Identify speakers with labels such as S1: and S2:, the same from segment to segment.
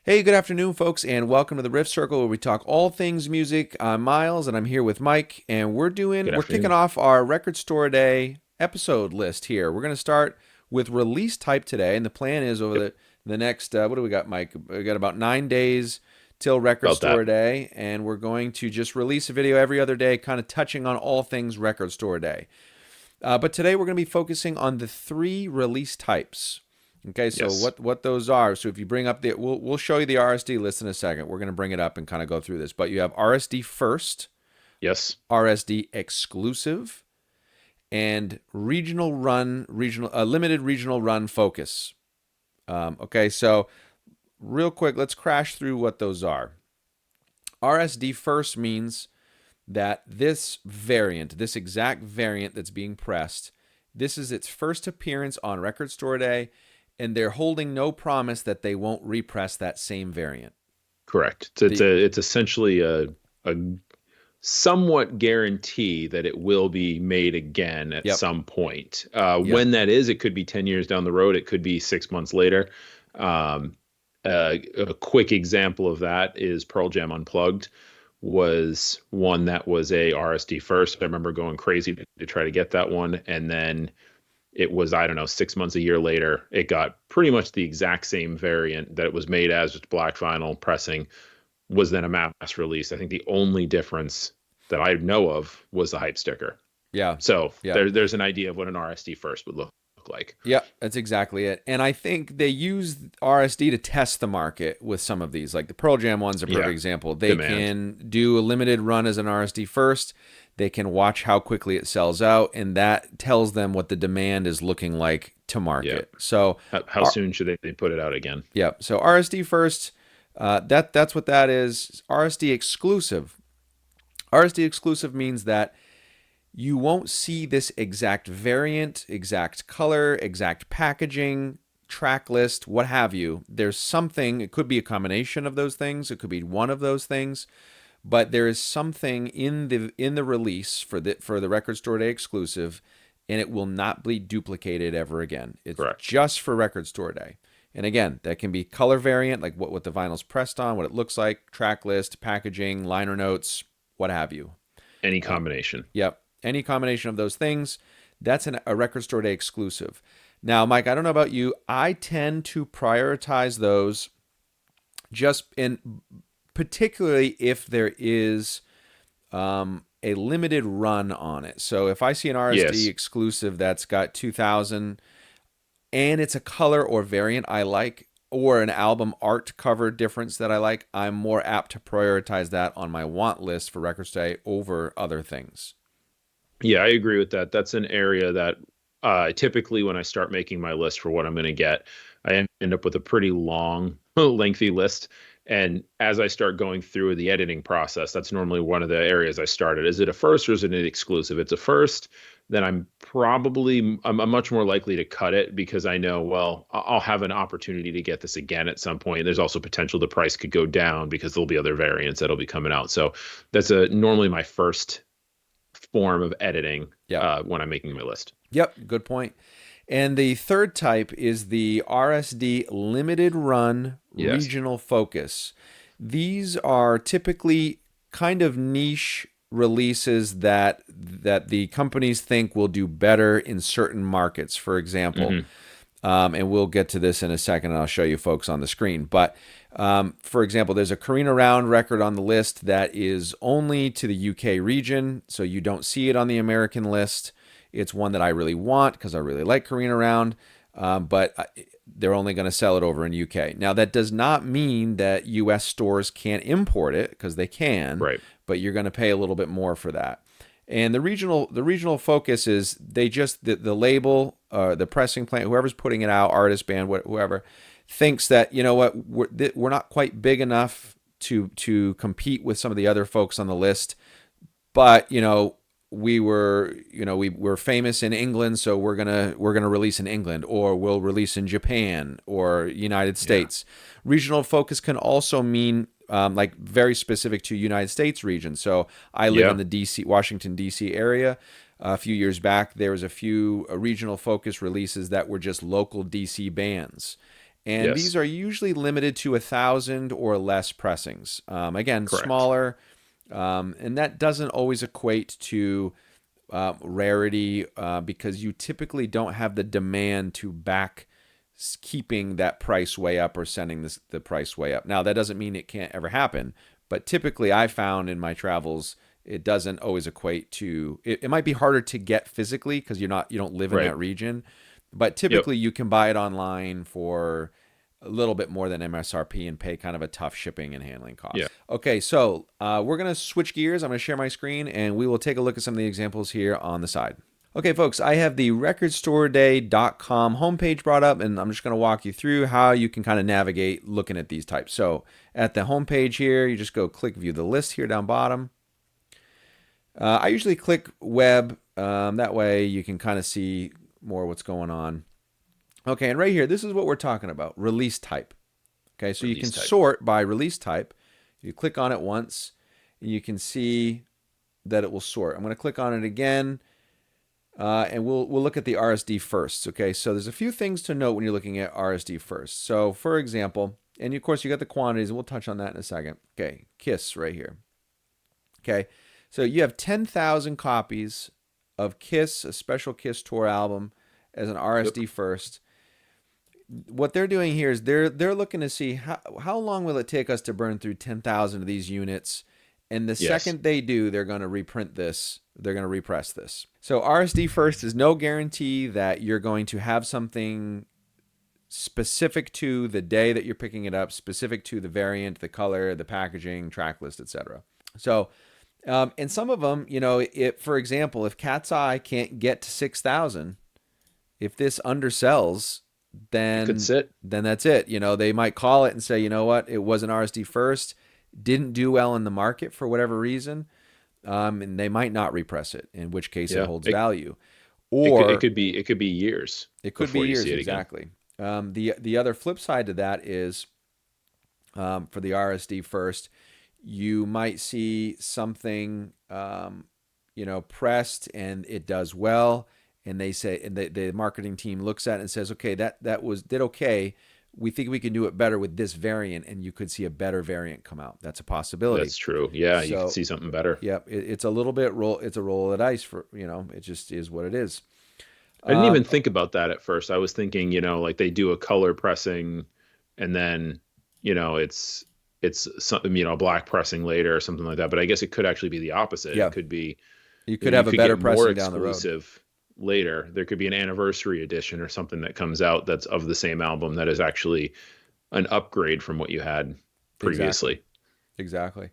S1: Hey, good afternoon, folks, and welcome to the Riff Circle where we talk all things music. I'm Miles, and I'm here with Mike, and
S2: Good
S1: we're kicking
S2: afternoon.
S1: off our Record Store Day episode list here. We're going to start with release type today, and the plan is over
S2: Yep,
S1: the next what do we got, Mike? We got about 9 days till Record
S2: about that.
S1: Store Day, and we're going to just release a video every other day, kind of touching on all things Record Store Day. But today we're going to be focusing on the three release types. Okay, so
S2: Yes.
S1: what those are? So if you bring up we'll show you the RSD list in a second. We're going to bring it up and kind of go through this. But you have RSD First,
S2: Yes.
S1: RSD Exclusive, and regional limited regional run focus. Okay, so real quick, let's crash through what those are. RSD First means that this exact variant that's being pressed, this is its first appearance on Record Store Day, and they're holding no promise that they won't repress that same variant.
S2: Correct.
S1: The
S2: It's essentially a somewhat guarantee that it will be made again at
S1: Yep,
S2: some point.
S1: yep,
S2: When that is, it could be 10 years down the road. It could be 6 months later. Um, a quick example of that is Pearl Jam Unplugged was one that was a RSD first. I remember going crazy to try to get that one, and then it was, I don't know, 6 months, a year later, it got pretty much the exact same variant that it was made as, with black vinyl pressing, was then a mass release. I think the only difference that I know of was the hype sticker.
S1: yeah,
S2: So
S1: yeah.
S2: there's an idea of what an RSD first would look like.
S1: Yeah, that's exactly it. And I think they use RSD to test the market with some of these. Like the Pearl Jam one's a perfect
S2: Yeah,
S1: example. They
S2: demand.
S1: can do a limited run as an RSD first. They can watch how quickly it sells out, and that tells them what the demand is looking like to
S2: Yeah.
S1: market. So,
S2: How soon should they put it out again?
S1: yeah. So RSD first, that's what that is. RSD exclusive. RSD exclusive means that you won't see this exact variant, exact color, exact packaging, track list, what have you. There's something, it could be a combination of those things, it could be one of those things, but there is something in the release for the Record Store Day exclusive, and it will not be duplicated ever again. It's
S2: Correct.
S1: just for Record Store Day. And again, that can be color variant, like what the vinyl's pressed on, what it looks like, track list, packaging, liner notes, what have you.
S2: Any combination.
S1: Yep. Any combination of those things, that's a Record Store Day exclusive. Now, Mike, I don't know about you. I tend to prioritize those just in particularly if there is a limited run on it. So if I see an RSD
S2: Yes.
S1: exclusive that's got 2000 and it's a color or variant I like, or an album art cover difference that I like, I'm more apt to prioritize that on my want list for Record Day over other things.
S2: Yeah, I agree with that. That's an area that typically when I start making my list for what I'm going to get, I end up with a pretty long, lengthy list. And as I start going through the editing process, that's normally one of the areas I started. Is it a first or is it an exclusive? It's a first, then I'm much more likely to cut it because I know, well, I'll have an opportunity to get this again at some point. There's also potential the price could go down because there'll be other variants that'll be coming out. So that's a normally my first form of editing
S1: Yep.
S2: when I'm making my list.
S1: Yep, good point. And the third type is the RSD limited run
S2: Yes.
S1: regional focus. These are typically kind of niche releases that the companies think will do better in certain markets. For example,
S2: Hmm.
S1: and we'll get to this in a second, and I'll show you folks on the screen. But for example, there's a Carina Round record on the list that is only to the UK region, so you don't see it on the American list. It's one that I really want because I really like Carina Round, but they're only going to sell it over in UK. Now, that does not mean that US stores can't import it because they can,
S2: Right.
S1: but you're going to pay a little bit more for that. And the regional focus is they just the label, the pressing plant, whoever's putting it out, artist, band, whoever, thinks that you know what we're not quite big enough to compete with some of the other folks on the list, but we were famous in England, so we're gonna release in England, or we'll release in Japan or United
S2: Yeah.
S1: States. Regional focus can also mean like very specific to United States region. So I live in
S2: Yeah.
S1: the DC, Washington D.C. area. A few years back, there was a few regional focus releases that were just local DC bands, And these
S2: Yes.
S1: are usually limited to 1,000 or less pressings. Again,
S2: Correct.
S1: smaller, and that doesn't always equate to rarity because you typically don't have the demand to back keeping that price way up or sending the price way up. Now, that doesn't mean it can't ever happen, but typically I found in my travels it doesn't always equate to it might be harder to get physically because you don't live in
S2: Right.
S1: that region, but
S2: Yep.
S1: typically you can buy it online for a little bit more than MSRP and pay kind of a tough shipping and handling
S2: Yeah.
S1: cost. Okay, so we're going to switch gears. I'm going to share my screen and we will take a look at some of the examples here on the side. Okay, folks, I have the recordstoreday.com homepage brought up, and I'm just going to walk you through how you can kind of navigate looking at these types. So at the homepage here, you just go click view the list here down bottom. I usually click web. That way you can kind of see more what's going on. Okay, and right here, this is what we're talking about, release type. Okay, so you can
S2: Release type.
S1: sort by release type. You click on it once, and you can see that it will sort. I'm going to click on it again, and we'll look at the RSD first. Okay, so there's a few things to note when you're looking at RSD first. So for example, and of course you got the quantities, and we'll touch on that in a second. Okay, Kiss right here. Okay, so you have 10,000 copies of Kiss, a special Kiss tour album, as an
S2: Yep.
S1: RSD first. What they're doing here is they're looking to see how long will it take us to burn through 10,000 of these units, and the
S2: Yes.
S1: second they do, they're going to reprint this. They're going to repress this. So RSD first is no guarantee that you're going to have something specific to the day that you're picking it up, specific to the variant, the color, the packaging, track list, etc. So, and some of them, for example, if Cat's Eye can't get to 6,000, if this undersells,
S2: It could
S1: then
S2: sit.
S1: that's it. They might call it and say, you know what, it was an RSD first, didn't do well in the market for whatever reason, and they might not repress it, in which case it
S2: Yeah.
S1: holds value.
S2: It
S1: Or
S2: could be years
S1: it could be
S2: before you
S1: years,
S2: see it again.
S1: exactly. The other flip side to that is for the RSD first, you might see something pressed and it does well, and they say, and the marketing team looks at it and says, okay, that did okay. We think we can do it better with this variant, and you could see a better variant come out. That's a possibility.
S2: That's true. Yeah, you could
S1: So,
S2: see something better.
S1: yep, it's a little bit roll. It's a roll of the dice for it just is what it is.
S2: I didn't
S1: Um,
S2: even think about that at first. I was thinking, like they do a color pressing and then, it's something, black pressing later or something like that. But I guess it could actually be the opposite. It
S1: yeah,
S2: could be
S1: you could
S2: you
S1: have a
S2: could
S1: better
S2: get more
S1: pressing down the road.
S2: exclusive later. There could be an anniversary edition or something that comes out that's of the same album that is actually an upgrade from what you had
S1: Exactly,
S2: previously.
S1: exactly.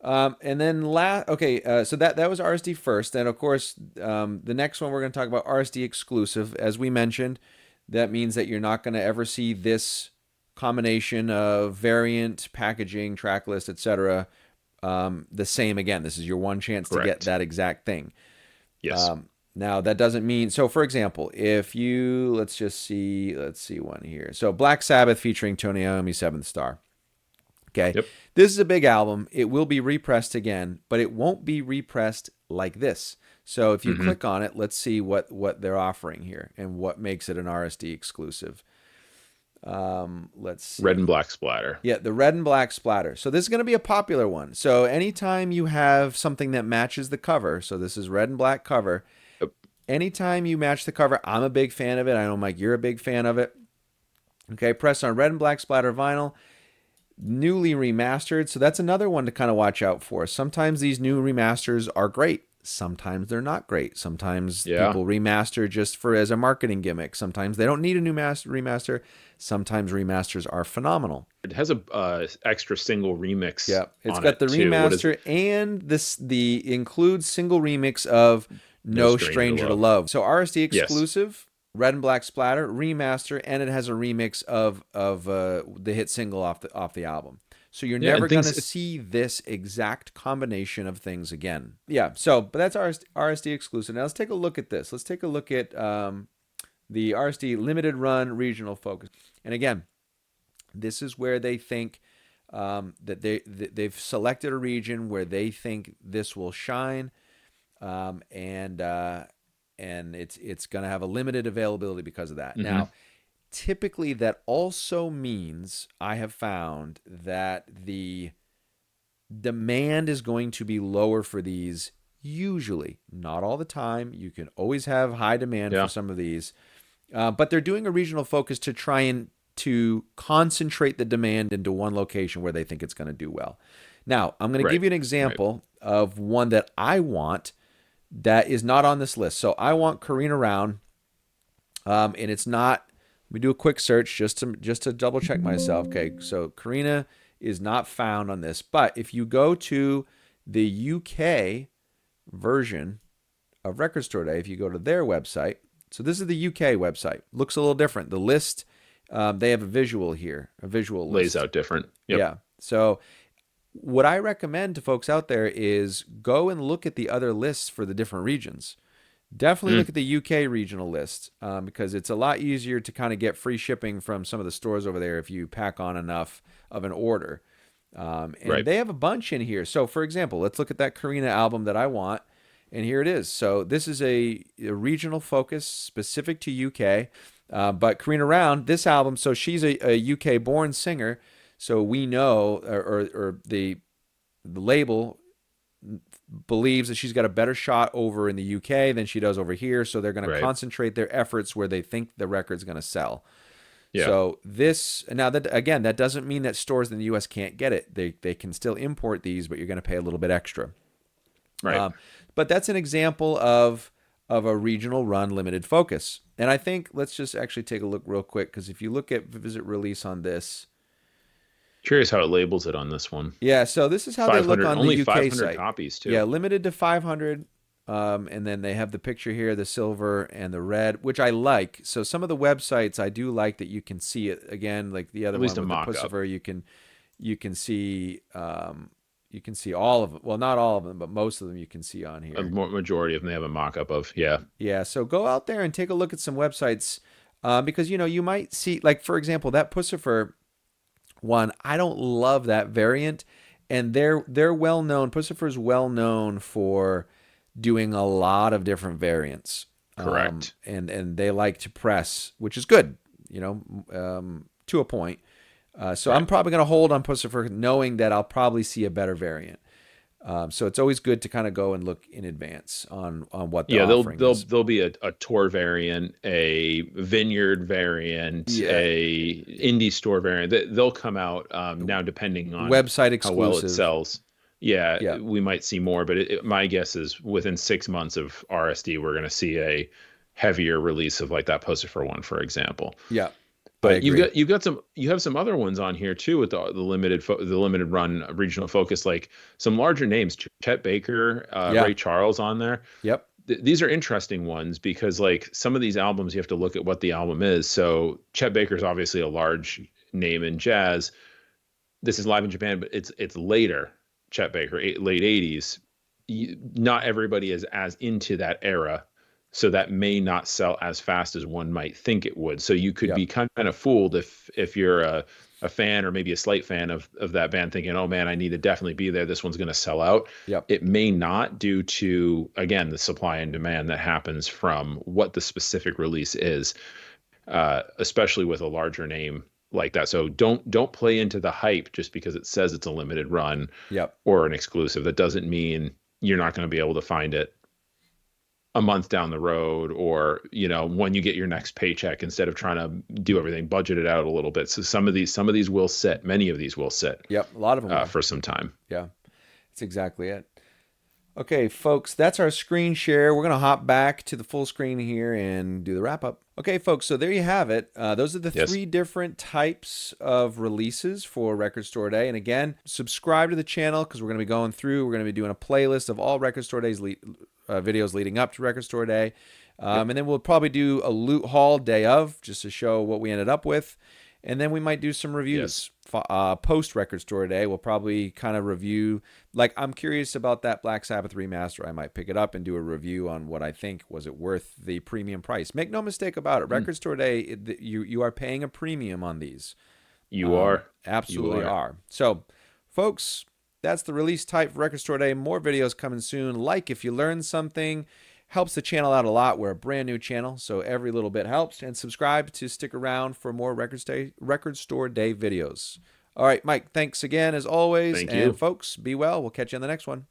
S1: And then okay, so that was RSD first, and of course, the next one we're going to talk about RSD exclusive. As we mentioned, that means that you're not going to ever see this combination of variant, packaging, track list, etc. The same again. This is your one chance to get
S2: Correct.
S1: that exact thing.
S2: Yes.
S1: Now that doesn't mean so. For example, if you let's see one here. So Black Sabbath featuring Tony Iommi Seventh Star. Okay.
S2: Yep.
S1: This is a big album. It will be repressed again, but it won't be repressed like this. So if you
S2: Hmm.
S1: click on it, let's see what they're offering here and what makes it an RSD exclusive. Let's
S2: Red
S1: see.
S2: and black splatter.
S1: Yeah, the red and black splatter. So this is going to be a popular one. So anytime you have something that matches the cover, so this is red and black cover.
S2: Yep.
S1: Anytime you match the cover, I'm a big fan of it. I know, Mike, you're a big fan of it. Okay, press on red and black splatter vinyl, newly remastered. So that's another one to kind of watch out for. Sometimes these new remasters are great. Sometimes they're not great. Sometimes
S2: Yeah.
S1: people remaster just for as a marketing gimmick. Sometimes they don't need a new remaster. Sometimes remasters are phenomenal.
S2: It has a extra single remix
S1: Yeah, it's
S2: on
S1: got the
S2: it too. What is it?
S1: remaster and the includes single remix of
S2: No
S1: No
S2: Stranger to
S1: Stranger to
S2: Love.
S1: Love. So RSD
S2: Yes.
S1: exclusive, red and black splatter remaster, and it has a remix of the hit single off the album. So you're
S2: Yeah,
S1: never
S2: and
S1: going to
S2: things
S1: see this exact combination of things again. Yeah. So, but that's RSD exclusive. Now let's take a look at this. Let's take a look at the RSD limited run regional focus. And again, this is where they think that they've selected a region where they think this will shine, and it's going to have a limited availability because of that.
S2: hmm
S1: Now, typically that also means I have found that the demand is going to be lower for these usually. Not all the time. You can always have high demand for
S2: Yeah.
S1: some of these. But they're doing a regional focus to try and to concentrate the demand into one location where they think it's going to do well. Now, I'm going to give
S2: Right.
S1: you an
S2: Right.
S1: example of one that I want that is not on this list. So I want Carina Round, and it's not. Let me do a quick search just to double check myself. Okay, so Carina is not found on this, but if you go to the UK version of Record Store Day, if you go to their website, so this is the UK website. Looks a little different. The list, they have a visual here, a visual
S2: Lays
S1: list.
S2: out different. Yep.
S1: Yeah. So what I recommend to folks out there is go and look at the other lists for the different regions. Definitely look
S2: Mm,
S1: at the UK regional list because it's a lot easier to kind of get free shipping from some of the stores over there if you pack on enough of an order. And
S2: right.
S1: they have a bunch in here. So, for example, let's look at that Karina album that I want. And here it is. So, this is a regional focus specific to UK. But Karina Round, this album, so she's a UK born singer. So, we know, or the label believes that she's got a better shot over in the UK than she does over here. So, they're going to
S2: Right.
S1: concentrate their efforts where they think the record's going to sell.
S2: Yeah.
S1: So this now that again that doesn't mean that stores in the U.S. can't get it. They can still import these, but you're going to pay a little bit extra.
S2: Right.
S1: Um, but that's an example of a regional run limited focus. And I think let's just actually take a look real quick because if you look at visit release on this,
S2: Curious how it labels it on this one.
S1: yeah. So this is how they look
S2: 500,
S1: on the
S2: only
S1: UK
S2: 500
S1: site.
S2: copies
S1: Yeah,
S2: too.
S1: limited to 500. And then they have the picture here, the silver and the red, which I like. So some of the websites I do like that you can see it again, like the other
S2: At
S1: one
S2: least a
S1: with the
S2: mock-up.
S1: Pussifer. You can see all of them. Well, not all of them, but most of them you can see on
S2: A
S1: here.
S2: majority of them they have a mock-up of. Yeah.
S1: Yeah. So go out there and take a look at some websites because you might see, like for example, that Pussifer one. I don't love that variant, and they're well known. Pussifer's well known for doing a lot of different variants,
S2: Correct.
S1: and they like to press, which is good, to a point. So I'm
S2: Right.
S1: probably going to hold on Pussifer, knowing that I'll probably see a better variant. So it's always good to kind of go and look in advance on what the
S2: Yeah, they'll
S1: offering
S2: they'll
S1: is.
S2: there'll be a tour variant, a vineyard variant,
S1: Yeah,
S2: a indie store variant. They'll come out now depending on
S1: website
S2: how well it
S1: exclusive.
S2: sells. Yeah,
S1: Yeah,
S2: we might see more, but my guess is within 6 months of RSD, we're going to see a heavier release of like that poster for one, for example.
S1: yeah, I
S2: But
S1: agree.
S2: you have some other ones on here too with the limited run regional focus, like some larger names, Chet Baker,
S1: Yeah,
S2: Ray Charles on there.
S1: yep,
S2: These are interesting ones because like some of these albums you have to look at what the album is. So Chet Baker's obviously a large name in jazz. This is live in Japan, but it's later. Chet Baker, late '80s. Not everybody is as into that era, so that may not sell as fast as one might think it would. So you could
S1: yep,
S2: be kind of fooled if you're a fan or maybe a slight fan of that band, thinking, oh man, I need to definitely be there. This one's going to sell out.
S1: yep,
S2: It may not, due to again the supply and demand that happens from what the specific release is, especially with a larger name like that. So don't play into the hype just because it says it's a limited run
S1: yep.
S2: or an exclusive. That doesn't mean you're not going to be able to find it a month down the road, or when you get your next paycheck, instead of trying to do everything, budget it out a little bit. So some of these will sit, many of these will sit
S1: Yep, a lot of them will.
S2: for some time.
S1: Yeah, that's exactly it. Okay, folks, that's our screen share. We're going to hop back to the full screen here and do the wrap up. Okay, folks, so there you have it. Those are the
S2: Yes.
S1: three different types of releases for Record Store Day. And again, subscribe to the channel because we're going to be going through, we're going to be doing a playlist of all Record Store Day's videos leading up to Record Store Day.
S2: Yep.
S1: And then we'll probably do a loot haul day of just to show what we ended up with. And then we might do some
S2: Yes.
S1: reviews post Record Store Day. We'll probably kind of review. Like, I'm curious about that Black Sabbath remaster. I might pick it up and do a review on what I think. Was it worth the premium price? Make no mistake about it.
S2: Mm.
S1: Record Store Day, you are paying a premium on these.
S2: You are. You
S1: Absolutely
S2: are.
S1: are. So, folks, that's the release type for Record Store Day. More videos coming soon. Like if you learned something. Helps the channel out a lot. We're a brand new channel, so every little bit helps. And subscribe to stick around for more Record Store Day videos. All right, Mike, thanks again as always.
S2: Thank
S1: And
S2: you.
S1: folks, be well. We'll catch you on the next one.